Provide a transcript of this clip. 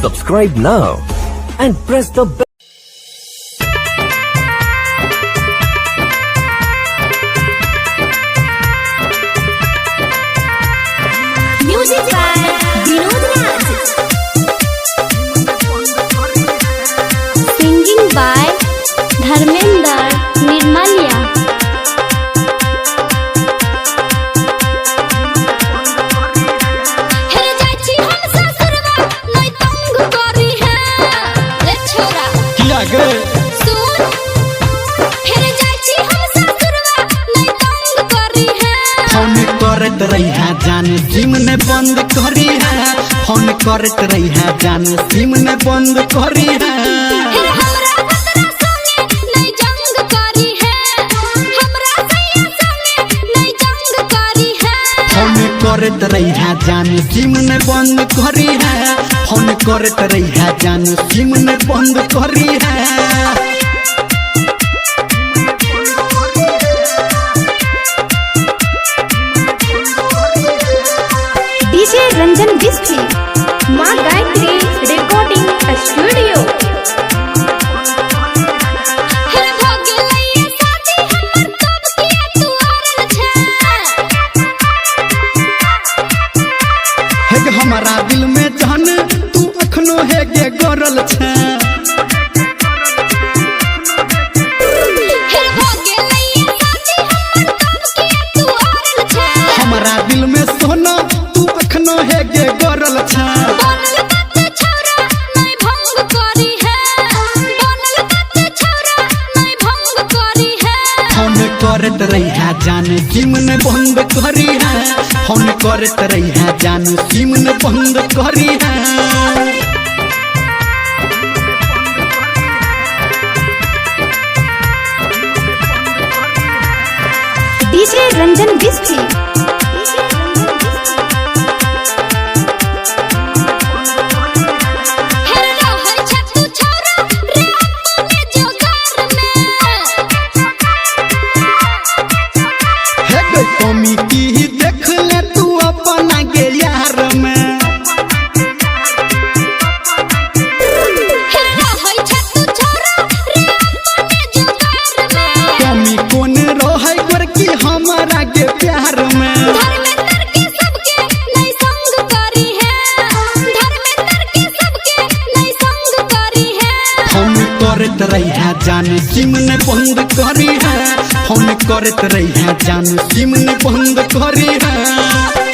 Subscribe now and press the bell. Music by Singing by Dharmender Nirmalia. करत रही है जान सिम ने बंद करी है, फोन करत रही है जान सिम ने बंद करी है। फोन करत रही है जान सिम ने बंद करी है, फोन करत रही है जान सिम ने बंद करी है। डीजे रंजन बिस्की माँ गायत्री रिकॉर्डिंग स्टूडियो। हमारा दिल में जान तू अखनो है गे गरल छे, हमारा दिल में सोना तू अखनो है गे गरल छे। फोन करत रही है जान सिम ने बंद करी है, फोन करत रही है जान सिम ने बंद करी है। डीजे रंजन बिस्की कमी की देख ले तू अपना के यार में, कमी कौन रहे कर की हमारा के प्यार में। फोन करत रही है जान सिम ने बंद करी है, फोन करत रही है जान सिम ने बंद करी है।